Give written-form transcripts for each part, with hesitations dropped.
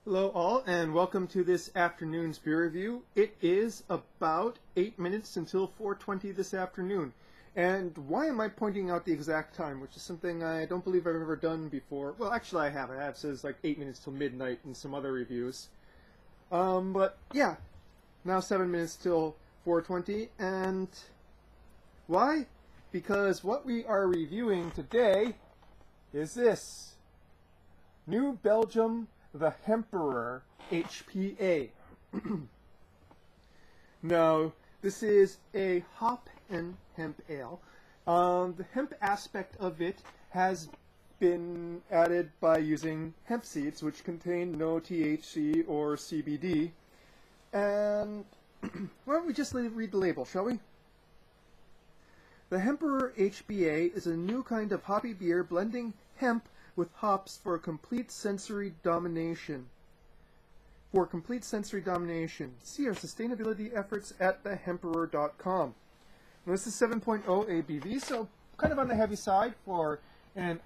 Hello all, and welcome to this afternoon's beer review. It is about 8 minutes until 4:20 this afternoon. And why am I pointing out the exact time, which is something I don't believe I've ever done before. Well, actually I have. It says like 8 minutes till midnight in some other reviews. But yeah, now 7 minutes till 4:20, and why? Because what we are reviewing today is this. New Belgium, the Hemperor HPA. Now, this is a hop and hemp ale. The hemp aspect of it has been added by using hemp seeds, which contain no THC or CBD. And why don't we just read the label, shall we? The Hemperor HBA is a new kind of hoppy beer blending hemp with hops for complete sensory domination. See our sustainability efforts at thehemperor.com. This is 7.0 ABV, so kind of on the heavy side for an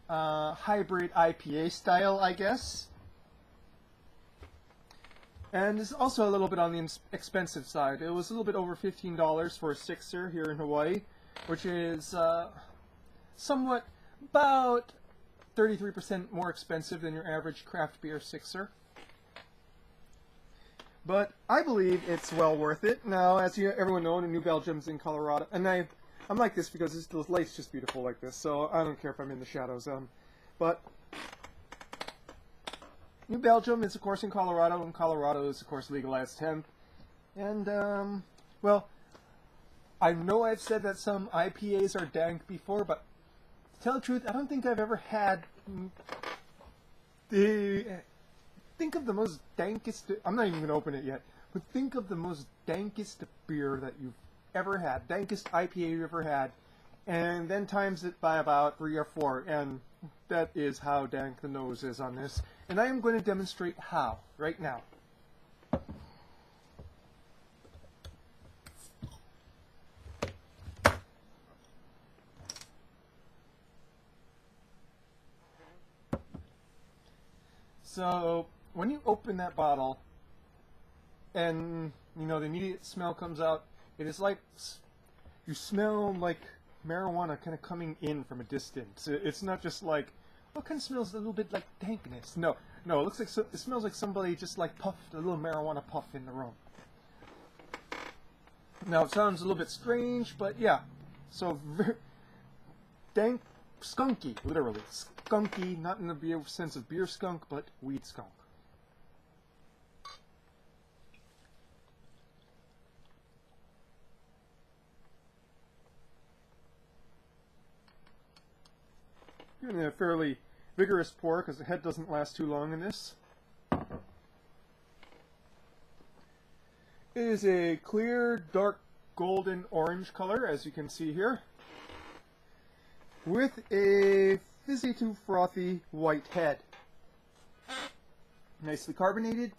hybrid IPA style, I guess. And it's also a little bit on the expensive side. It was a little bit over $15 for a sixer here in Hawaii, which is somewhat about 33% more expensive than your average craft beer sixer. But I believe it's well worth it. Now, as everyone knows, New Belgium's in Colorado, and I'm like this because the light's just beautiful like this, so I don't care if I'm in the shadows. But New Belgium is, of course, in Colorado, and Colorado is, of course, legalized hemp. And, well, I know I've said that some IPAs are dank before, but to tell the truth, I don't think I've ever had think of the most dankest, I'm not even going to open it yet, but think of the most dankest beer that you've ever had, dankest IPA you've ever had, and then times it by about 3 or 4, and that is how dank the nose is on this. And I am going to demonstrate how, right now. So, when you open that bottle, and, you know, the immediate smell comes out, it is like, you smell like marijuana kind of coming in from a distance. It's not just like, oh, it kind of smells a little bit like dankness. No, it looks like, it smells like somebody just like puffed a little marijuana puff in the room. Now, it sounds a little bit strange, but yeah. So, dank, skunky, literally. Skunky, not in the beer sense of beer skunk, but weed skunk. Giving it a fairly vigorous pour because the head doesn't last too long in this. It is a clear, dark, golden orange color, as you can see here, with a fizzy to frothy white head. Nicely carbonated.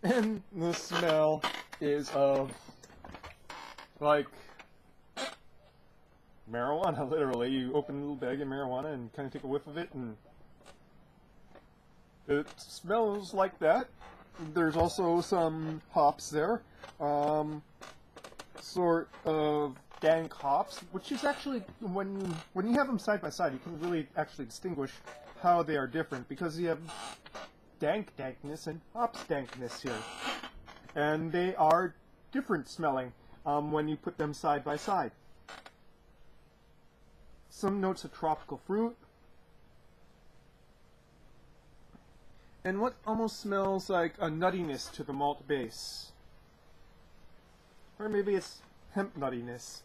And the smell is of, like, marijuana, literally. You open a little bag of marijuana and kind of take a whiff of it, and it smells like that. There's also some hops there. Sort of dank hops, which is actually, when you have them side by side, you can really actually distinguish how they are different, because you have dankness and hops dankness here. And they are different smelling when you put them side by side. Some notes of tropical fruit, and what almost smells like a nuttiness to the malt base. Or maybe it's hemp nuttiness.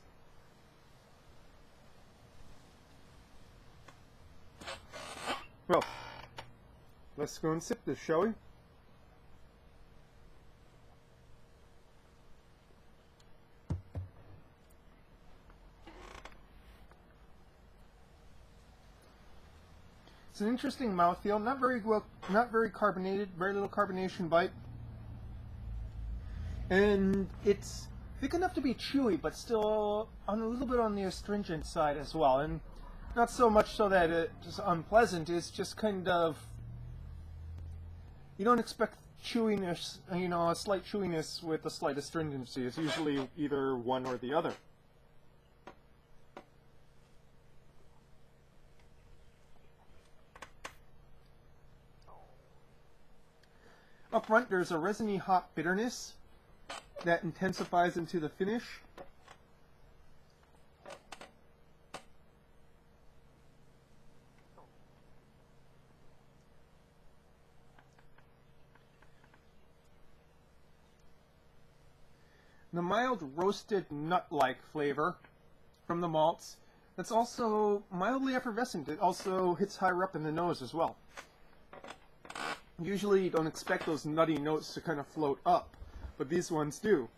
Well, let's go and sip this, shall we? It's an interesting mouthfeel, not very carbonated, very little carbonation bite. And it's thick enough to be chewy, but still a little bit on the astringent side as well. And Not so much so that it's unpleasant, it's just kind of, you don't expect chewiness, you know, a slight chewiness with a slight astringency. It's usually either one or the other. Up front, there's a resiny hop bitterness that intensifies into the finish. The mild roasted nut-like flavor from the malts that's also mildly effervescent. It also hits higher up in the nose as well. Usually you don't expect those nutty notes to kind of float up, but these ones do.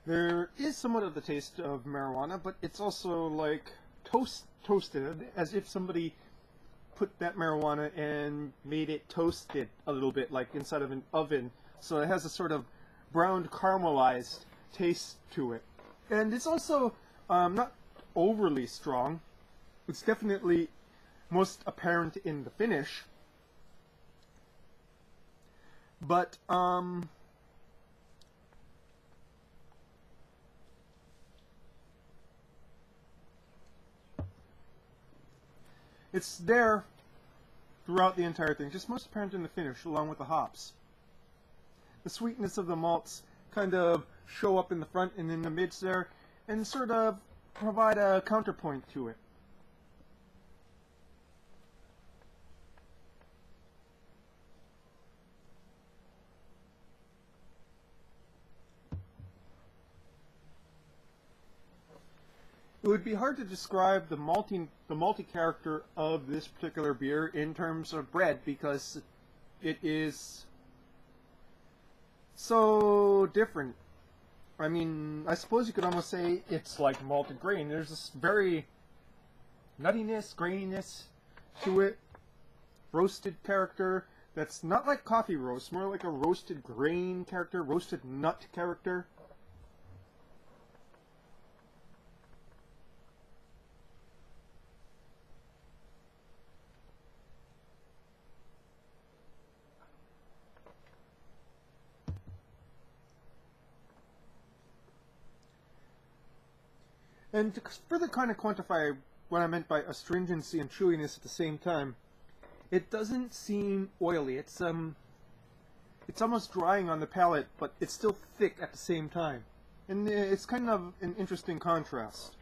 There is somewhat of the taste of marijuana, but it's also like toasted, as if somebody put that marijuana and made it toasted a little bit, like inside of an oven. So it has a sort of browned caramelized taste to it. And it's also not overly strong. It's definitely most apparent in the finish. But it's there throughout the entire thing, just most apparent in the finish, along with the hops. The sweetness of the malts kind of show up in the front and in the mids there, and sort of provide a counterpoint to it. It would be hard to describe the malty character of this particular beer in terms of bread, because it is so different. I mean, I suppose you could almost say it's like malted grain. There's this very nuttiness, graininess to it, roasted character that's not like coffee roast, more like a roasted grain character, roasted nut character. And to further kind of quantify what I meant by astringency and chewiness at the same time, it doesn't seem oily. It's almost drying on the palate, but it's still thick at the same time. And it's kind of an interesting contrast.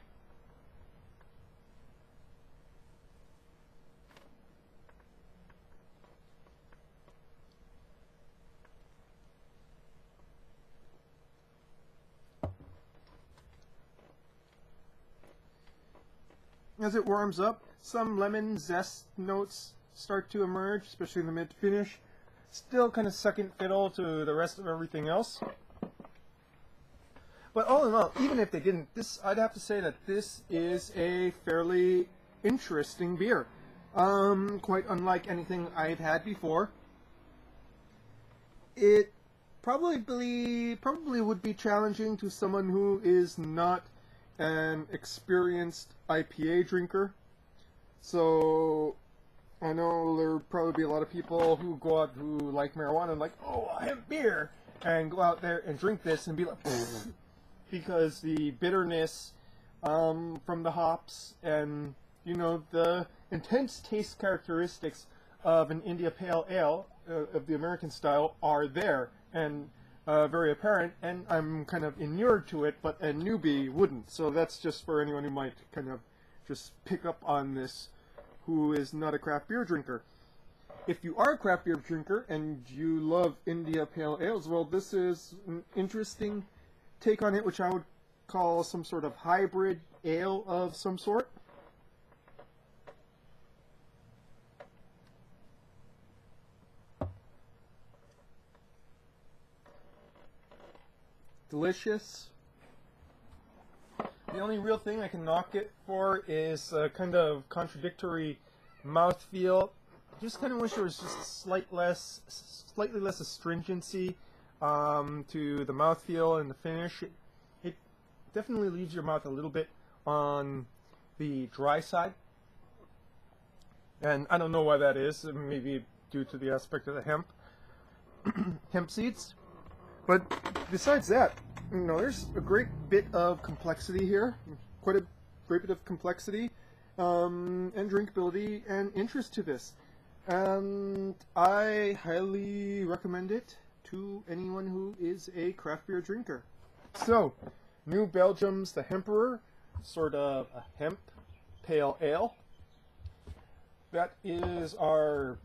As it warms up, some lemon zest notes start to emerge, especially in the mid-finish. Still kind of second fiddle to the rest of everything else. But all in all, even if they didn't, I'd have to say that this is a fairly interesting beer. Quite unlike anything I've had before. It probably would be challenging to someone who is not an experienced IPA drinker. So I know there'll probably be a lot of people who go out who like marijuana and like, oh, hemp beer, and go out there and drink this and be like, because the bitterness from the hops and, you know, the intense taste characteristics of an India Pale Ale of the American style are there and very apparent, and I'm kind of inured to it, but a newbie wouldn't. So that's just for anyone who might kind of just pick up on this who is not a craft beer drinker. If you are a craft beer drinker and you love India Pale Ales, well, this is an interesting take on it, which I would call some sort of hybrid ale of some sort. Delicious. The only real thing I can knock it for is a kind of contradictory mouthfeel. just kind of wish there was just slightly less astringency to the mouthfeel and the finish. It definitely leaves your mouth a little bit on the dry side, and I don't know why that is. Maybe due to the aspect of the hemp seeds. But besides that, you know, there's a great bit of complexity here, quite a great bit of complexity and drinkability and interest to this. And I highly recommend it to anyone who is a craft beer drinker. So, New Belgium's the Hemperor, sort of a hemp pale ale. That is our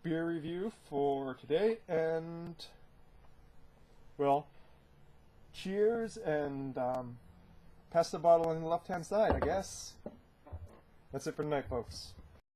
beer review for today, and well, cheers, and pass the bottle on the left-hand side, I guess. That's it for tonight, folks.